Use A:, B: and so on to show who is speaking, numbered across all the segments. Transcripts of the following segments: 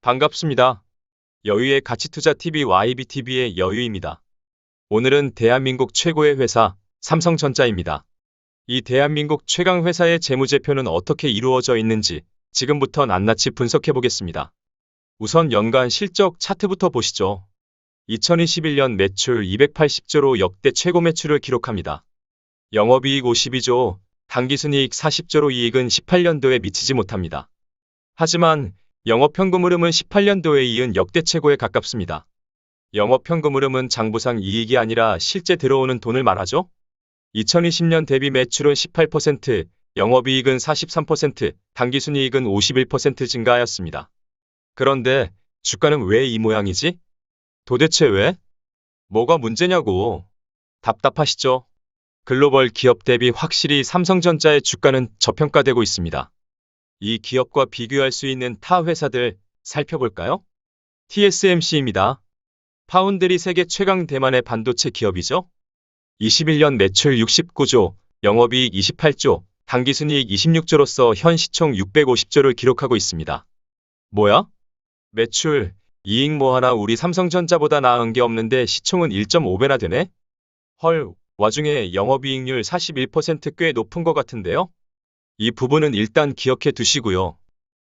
A: 반갑습니다. 여유의 가치투자TV YBTV의 여유입니다. 오늘은 대한민국 최고의 회사 삼성전자입니다. 이 대한민국 최강 회사의 재무제표는 어떻게 이루어져 있는지 지금부터 낱낱이 분석해 보겠습니다. 우선 연간 실적 차트부터 보시죠. 2021년 매출 280조로 역대 최고 매출을 기록합니다. 영업이익 52조, 당기순이익 40조로 이익은 18년도에 미치지 못합니다. 하지만 영업현금 흐름은 18년도에 이은 역대 최고에 가깝습니다. 영업현금 흐름은 장부상 이익이 아니라 실제 들어오는 돈을 말하죠. 2020년 대비 매출은 18%, 영업이익은 43%, 당기순이익은 51% 증가하였습니다. 그런데 주가는 왜 이 모양이지? 도대체 왜? 뭐가 문제냐고. 답답하시죠? 글로벌 기업 대비 확실히 삼성전자의 주가는 저평가되고 있습니다. 이 기업과 비교할 수 있는 타 회사들 살펴볼까요? TSMC입니다. 파운드리 세계 최강 대만의 반도체 기업이죠. 21년 매출 69조, 영업이익 28조, 당기순이익 26조로서 현 시총 650조를 기록하고 있습니다. 뭐야? 매출, 이익 뭐 하나 우리 삼성전자보다 나은 게 없는데 시총은 1.5배나 되네? 헐, 와중에 영업이익률 41% 꽤 높은 것 같은데요? 이 부분은 일단 기억해 두시고요.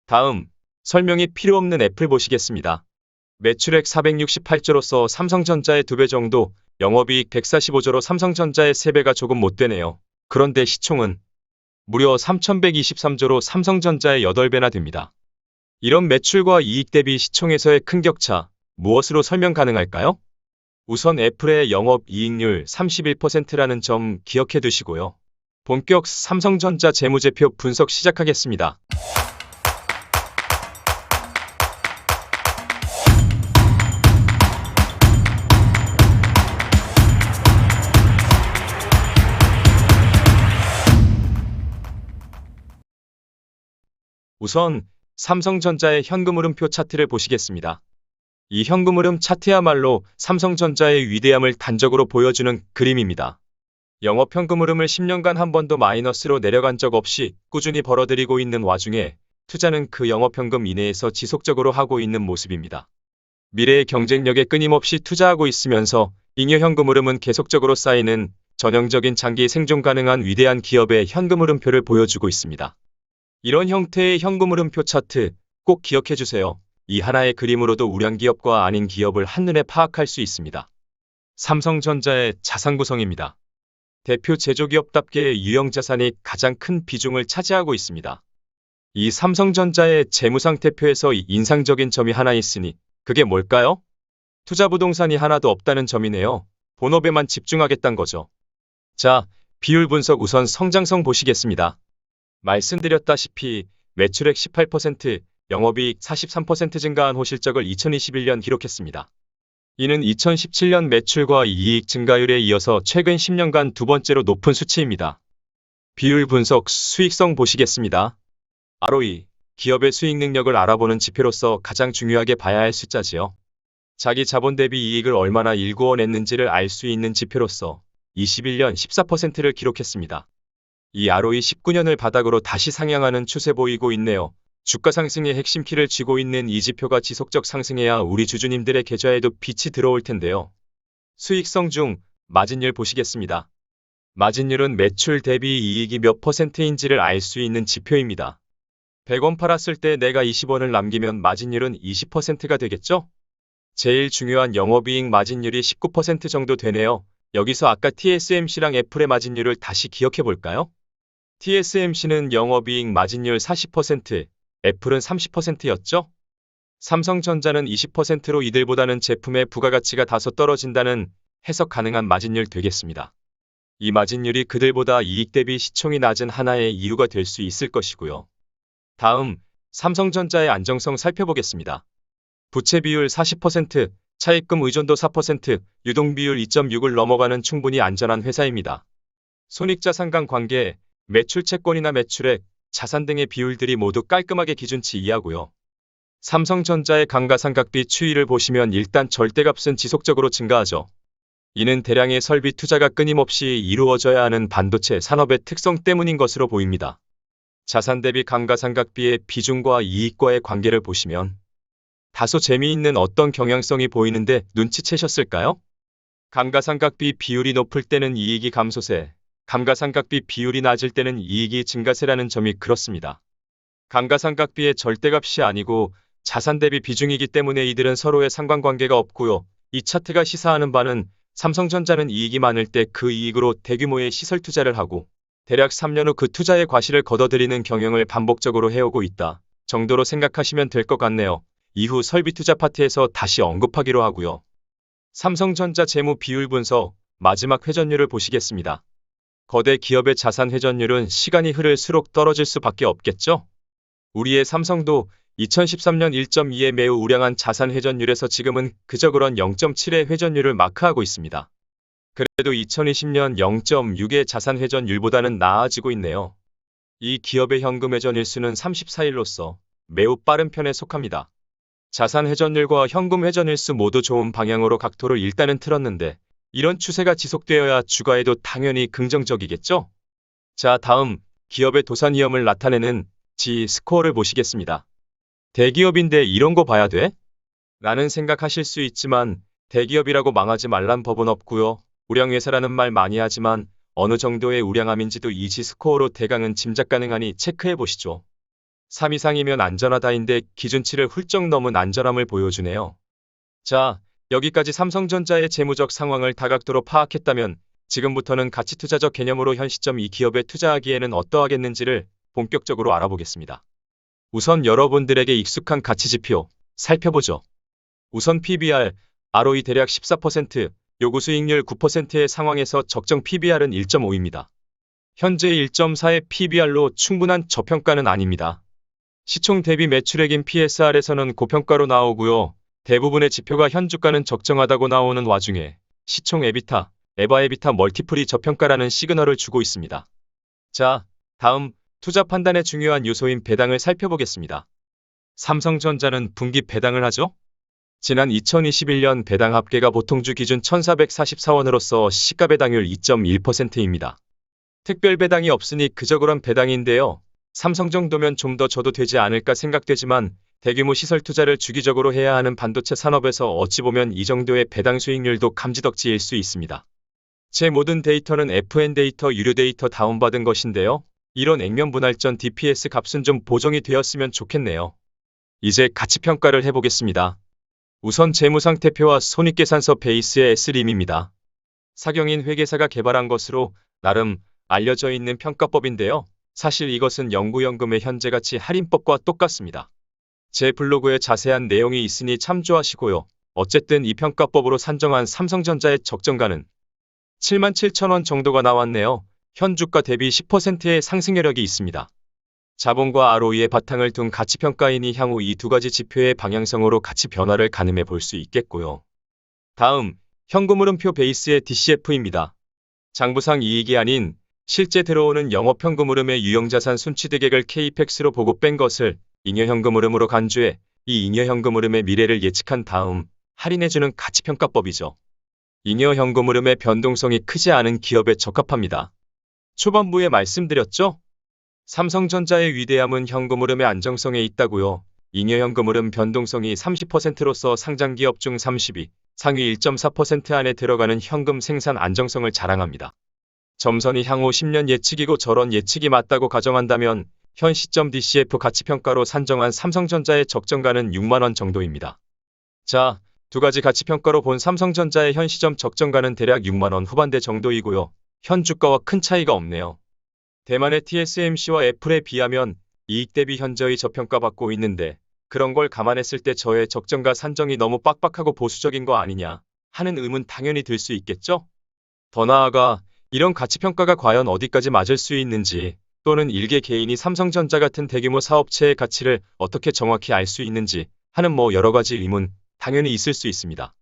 A: 다음, 설명이 필요 없는 애플 보시겠습니다. 매출액 468조로서 삼성전자의 2배 정도, 영업이익 145조로 삼성전자의 3배가 조금 못 되네요. 그런데 시총은 무려 3123조로 삼성전자의 8배나 됩니다. 이런 매출과 이익 대비 시총에서의 큰 격차, 무엇으로 설명 가능할까요? 우선 애플의 영업이익률 31%라는 점 기억해 두시고요. 본격 삼성전자 재무제표 분석 시작하겠습니다. 우선 삼성전자의 현금흐름표 차트를 보시겠습니다. 이 현금흐름 차트야말로 삼성전자의 위대함을 단적으로 보여주는 그림입니다. 영업현금 흐름을 10년간 한 번도 마이너스로 내려간 적 없이 꾸준히 벌어들이고 있는 와중에 투자는 그 영업현금 이내에서 지속적으로 하고 있는 모습입니다. 미래의 경쟁력에 끊임없이 투자하고 있으면서 잉여 현금 흐름은 계속적으로 쌓이는 전형적인 장기 생존 가능한 위대한 기업의 현금 흐름표를 보여주고 있습니다. 이런 형태의 현금 흐름표 차트 꼭 기억해 주세요. 이 하나의 그림으로도 우량 기업과 아닌 기업을 한눈에 파악할 수 있습니다. 삼성전자의 자산 구성입니다. 대표 제조기업답게 유형자산이 가장 큰 비중을 차지하고 있습니다. 이 삼성전자의 재무상태표에서 인상적인 점이 하나 있으니 그게 뭘까요? 투자부동산이 하나도 없다는 점이네요. 본업에만 집중하겠다는 거죠. 자, 비율 분석 우선 성장성 보시겠습니다. 말씀드렸다시피 매출액 18%, 영업이익 43% 증가한 호실적을 2021년 기록했습니다. 이는 2017년 매출과 이익 증가율에 이어서 최근 10년간 두 번째로 높은 수치입니다. 비율 분석 수익성 보시겠습니다. ROE, 기업의 수익 능력을 알아보는 지표로서 가장 중요하게 봐야 할 숫자지요. 자기 자본 대비 이익을 얼마나 일구어냈는지를 알 수 있는 지표로서 21년 14%를 기록했습니다. 이 ROE 19년을 바닥으로 다시 상향하는 추세 보이고 있네요. 주가 상승의 핵심 키를 쥐고 있는 이 지표가 지속적 상승해야 우리 주주님들의 계좌에도 빛이 들어올 텐데요. 수익성 중 마진율 보시겠습니다. 마진율은 매출 대비 이익이 몇 %인지를 알 수 있는 지표입니다. 100원 팔았을 때 내가 20원을 남기면 마진율은 20%가 되겠죠? 제일 중요한 영업이익 마진율이 19% 정도 되네요. 여기서 아까 TSMC랑 애플의 마진율을 다시 기억해 볼까요? TSMC는 영업이익 마진율 40%, 애플은 30%였죠? 삼성전자는 20%로 이들보다는 제품의 부가가치가 다소 떨어진다는 해석 가능한 마진율 되겠습니다. 이 마진율이 그들보다 이익 대비 시총이 낮은 하나의 이유가 될 수 있을 것이고요. 다음, 삼성전자의 안정성 살펴보겠습니다. 부채 비율 40%, 차입금 의존도 4%, 유동비율 2.6을 넘어가는 충분히 안전한 회사입니다. 손익자산 간 관계, 매출 채권이나 매출액, 자산 등의 비율들이 모두 깔끔하게 기준치 이하고요. 삼성전자의 감가상각비 추이를 보시면 일단 절대값은 지속적으로 증가하죠. 이는 대량의 설비 투자가 끊임없이 이루어져야 하는 반도체 산업의 특성 때문인 것으로 보입니다. 자산 대비 감가상각비의 비중과 이익과의 관계를 보시면 다소 재미있는 어떤 경향성이 보이는데 눈치채셨을까요? 감가상각비 비율이 높을 때는 이익이 감소세, 감가상각비 비율이 낮을 때는 이익이 증가세라는 점이 그렇습니다. 감가상각비의 절대값이 아니고 자산 대비 비중이기 때문에 이들은 서로의 상관관계가 없고요. 이 차트가 시사하는 바는 삼성전자는 이익이 많을 때 그 이익으로 대규모의 시설 투자를 하고 대략 3년 후 그 투자의 과실을 걷어들이는 경영을 반복적으로 해오고 있다 정도로 생각하시면 될 것 같네요. 이후 설비 투자 파트에서 다시 언급하기로 하고요. 삼성전자 재무 비율 분석, 마지막 회전율을 보시겠습니다. 거대 기업의 자산 회전율은 시간이 흐를수록 떨어질 수밖에 없겠죠? 우리의 삼성도 2013년 1.2의 매우 우량한 자산 회전율에서 지금은 그저 그런 0.7의 회전율을 마크하고 있습니다. 그래도 2020년 0.6의 자산 회전율보다는 나아지고 있네요. 이 기업의 현금 회전 일수는 34일로서 매우 빠른 편에 속합니다. 자산 회전율과 현금 회전 일수 모두 좋은 방향으로 각도를 일단은 틀었는데 이런 추세가 지속되어야 주가에도 당연히 긍정적이겠죠? 자, 다음 기업의 도산 위험을 나타내는 G-스코어를 보시겠습니다. 대기업인데 이런 거 봐야 돼? 라는 생각하실 수 있지만 대기업이라고 망하지 말란 법은 없고요. 우량회사라는 말 많이 하지만 어느 정도의 우량함인지도 이 G스코어로 대강은 짐작 가능하니 체크해 보시죠. 3 이상이면 안전하다인데 기준치를 훌쩍 넘은 안전함을 보여주네요. 자, 여기까지 삼성전자의 재무적 상황을 다각도로 파악했다면 지금부터는 가치투자적 개념으로 현 시점 이 기업에 투자하기에는 어떠하겠는지를 본격적으로 알아보겠습니다. 우선 여러분들에게 익숙한 가치지표 살펴보죠. 우선 PBR, ROE 대략 14%, 요구수익률 9%의 상황에서 적정 PBR은 1.5입니다. 현재 1.4의 PBR로 충분한 저평가는 아닙니다. 시총 대비 매출액인 PSR에서는 고평가로 나오고요. 대부분의 지표가 현 주가는 적정하다고 나오는 와중에 시총 에비타, 에바 에비타 멀티플이 저평가라는 시그널을 주고 있습니다. 자, 다음 투자 판단의 중요한 요소인 배당을 살펴보겠습니다. 삼성전자는 분기 배당을 하죠? 지난 2021년 배당 합계가 보통주 기준 1,444원으로서 시가 배당률 2.1%입니다. 특별 배당이 없으니 그저 그런 배당인데요. 삼성 정도면 좀 더 줘도 되지 않을까 생각되지만 대규모 시설 투자를 주기적으로 해야 하는 반도체 산업에서 어찌 보면 이 정도의 배당 수익률도 감지덕지일 수 있습니다. 제 모든 데이터는 FN 데이터 유료 데이터 다운받은 것인데요. 이런 액면 분할전 DPS 값은 좀 보정이 되었으면 좋겠네요. 이제 가치평가를 해보겠습니다. 우선 재무상태표와 손익계산서 베이스의 S림입니다. 사경인 회계사가 개발한 것으로 나름 알려져 있는 평가법인데요. 사실 이것은 영구연금의 현재가치 할인법과 똑같습니다. 제 블로그에 자세한 내용이 있으니 참조하시고요. 어쨌든 이 평가법으로 산정한 삼성전자의 적정가는 77,000원 정도가 나왔네요. 현 주가 대비 10%의 상승 여력이 있습니다. 자본과 ROE의 바탕을 둔 가치평가이니 향후 이 두 가지 지표의 방향성으로 가치 변화를 가늠해 볼 수 있겠고요. 다음, 현금흐름표 베이스의 DCF입니다. 장부상 이익이 아닌 실제 들어오는 영업현금흐름의 유형자산 순취득액을 KPEX로 보고 뺀 것을 잉여현금흐름으로 간주해 이 잉여현금흐름의 미래를 예측한 다음 할인해주는 가치평가법이죠. 잉여현금흐름의 변동성이 크지 않은 기업에 적합합니다. 초반부에 말씀드렸죠? 삼성전자의 위대함은 현금흐름의 안정성에 있다고요. 잉여현금흐름 변동성이 30%로서 상장기업 중 30위, 상위 1.4% 안에 들어가는 현금 생산 안정성을 자랑합니다. 점선이 향후 10년 예측이고 저런 예측이 맞다고 가정한다면 현 시점 DCF 가치평가로 산정한 삼성전자의 적정가는 6만원 정도입니다. 자, 두 가지 가치평가로 본 삼성전자의 현 시점 적정가는 대략 6만원 후반대 정도이고요. 현 주가와 큰 차이가 없네요. 대만의 TSMC와 애플에 비하면 이익 대비 현저히 저평가받고 있는데 그런 걸 감안했을 때 저의 적정가 산정이 너무 빡빡하고 보수적인 거 아니냐 하는 의문 당연히 들 수 있겠죠? 더 나아가 이런 가치평가가 과연 어디까지 맞을 수 있는지 또는 일개 개인이 삼성전자 같은 대규모 사업체의 가치를 어떻게 정확히 알 수 있는지 하는 여러 가지 의문 당연히 있을 수 있습니다.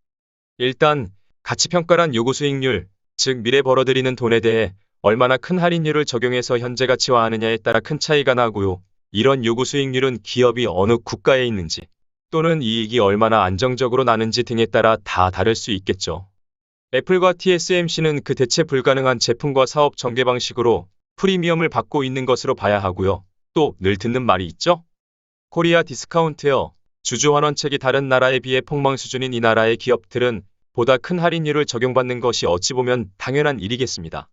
A: 일단 가치평가란 요구수익률, 즉 미래 벌어들이는 돈에 대해 얼마나 큰 할인율을 적용해서 현재 가치화하느냐에 따라 큰 차이가 나고요. 이런 요구수익률은 기업이 어느 국가에 있는지 또는 이익이 얼마나 안정적으로 나는지 등에 따라 다 다를 수 있겠죠. 애플과 TSMC는 그 대체 불가능한 제품과 사업 전개 방식으로 프리미엄을 받고 있는 것으로 봐야 하고요. 또 늘 듣는 말이 있죠? 코리아 디스카운트요. 주주 환원책이 다른 나라에 비해 폭망 수준인 이 나라의 기업들은 보다 큰 할인율을 적용받는 것이 어찌 보면 당연한 일이겠습니다.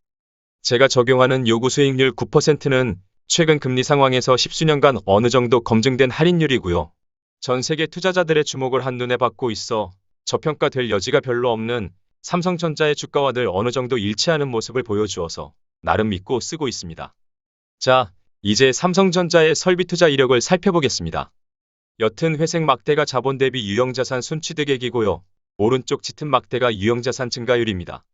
A: 제가 적용하는 요구 수익률 9%는 최근 금리 상황에서 십수년간 어느 정도 검증된 할인율이고요. 전 세계 투자자들의 주목을 한눈에 받고 있어 저평가될 여지가 별로 없는 삼성전자의 주가와 늘 어느 정도 일치하는 모습을 보여주어서 나름 믿고 쓰고 있습니다. 자, 이제 삼성전자의 설비 투자 이력을 살펴보겠습니다. 옅은 회색 막대가 자본 대비 유형자산 순취득액이고요. 오른쪽 짙은 막대가 유형자산 증가율입니다.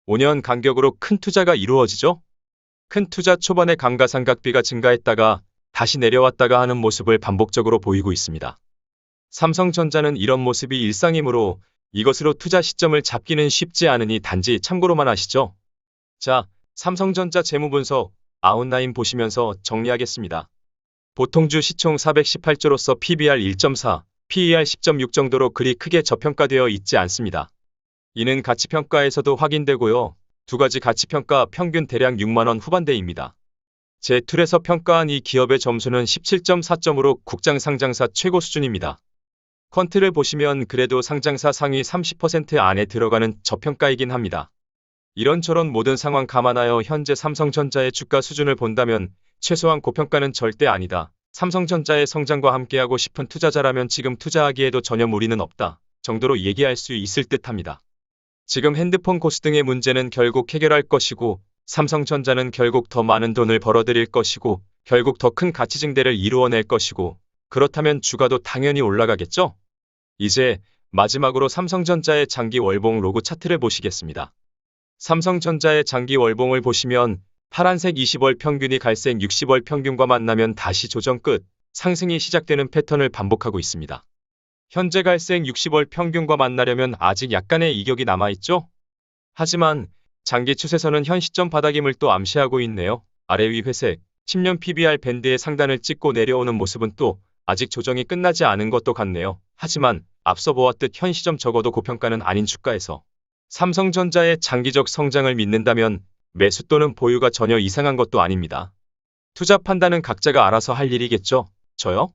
A: 5년 간격으로 큰 투자가 이루어지죠? 큰 투자 초반에 감가상각비가 증가했다가 다시 내려왔다가 하는 모습을 반복적으로 보이고 있습니다. 삼성전자는 이런 모습이 일상이므로 이것으로 투자 시점을 잡기는 쉽지 않으니 단지 참고로만 하시죠. 자, 삼성전자 재무분석 아웃라인 보시면서 정리하겠습니다. 보통주 시총 418조로서 PBR 1.4, PER 10.6 정도로 그리 크게 저평가되어 있지 않습니다. 이는 가치평가에서도 확인되고요. 두 가지 가치평가 평균 대략 6만원 후반대입니다. 제 툴에서 평가한 이 기업의 점수는 17.4점으로 국장 상장사 최고 수준입니다. 퀀트를 보시면 그래도 상장사 상위 30% 안에 들어가는 저평가이긴 합니다. 이런저런 모든 상황 감안하여 현재 삼성전자의 주가 수준을 본다면 최소한 고평가는 절대 아니다. 삼성전자의 성장과 함께하고 싶은 투자자라면 지금 투자하기에도 전혀 무리는 없다 정도로 얘기할 수 있을 듯합니다. 지금 핸드폰 코스 등의 문제는 결국 해결할 것이고 삼성전자는 결국 더 많은 돈을 벌어들일 것이고 결국 더 큰 가치 증대를 이루어낼 것이고 그렇다면 주가도 당연히 올라가겠죠? 이제 마지막으로 삼성전자의 장기 월봉 로그 차트를 보시겠습니다. 삼성전자의 장기 월봉을 보시면 파란색 20월 평균이 갈색 60월 평균과 만나면 다시 조정 끝, 상승이 시작되는 패턴을 반복하고 있습니다. 현재 갈색 60월 평균과 만나려면 아직 약간의 이격이 남아있죠? 하지만 장기 추세선은 현 시점 바닥임을 또 암시하고 있네요. 아래 위 회색 10년 PBR 밴드의 상단을 찍고 내려오는 모습은 또 아직 조정이 끝나지 않은 것도 같네요. 하지만 앞서 보았듯 현 시점 적어도 고평가는 아닌 주가에서 삼성전자의 장기적 성장을 믿는다면 매수 또는 보유가 전혀 이상한 것도 아닙니다. 투자 판단은 각자가 알아서 할 일이겠죠? 저요?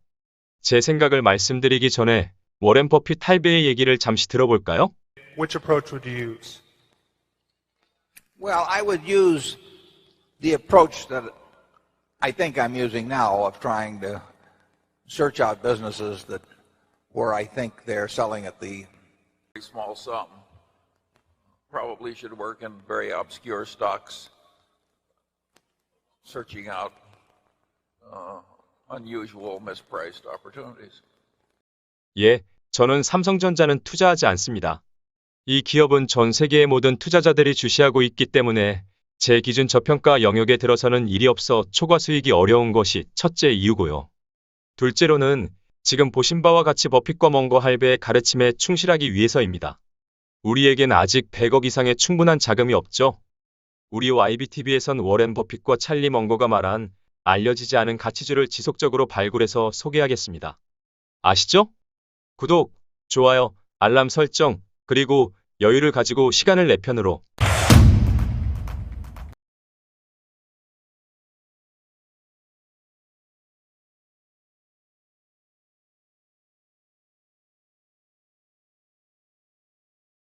A: 제 생각을 말씀드리기 전에 워렌 버핏 할배의 얘기를 잠시 들어볼까요?
B: Which approach would you use?
C: Well, I would use the approach that I think I'm using now of trying to search out businesses that where I think they're selling at the small sum. Probably should work in very obscure stocks, searching out unusual mispriced opportunities.
A: 예, 저는 삼성전자는 투자하지 않습니다. 이 기업은 전 세계의 모든 투자자들이 주시하고 있기 때문에 제 기준 저평가 영역에 들어서는 일이 없어 초과 수익이 어려운 것이 첫째 이유고요. 둘째로는 지금 보신 바와 같이 버핏과 멍거 할배의 가르침에 충실하기 위해서입니다. 우리에겐 아직 100억 이상의 충분한 자금이 없죠. 우리 YBTV에선 워렌 버핏과 찰리 멍거가 말한 알려지지 않은 가치주를 지속적으로 발굴해서 소개하겠습니다. 아시죠? 구독, 좋아요, 알람 설정, 그리고 여유를 가지고 시간을 내 편으로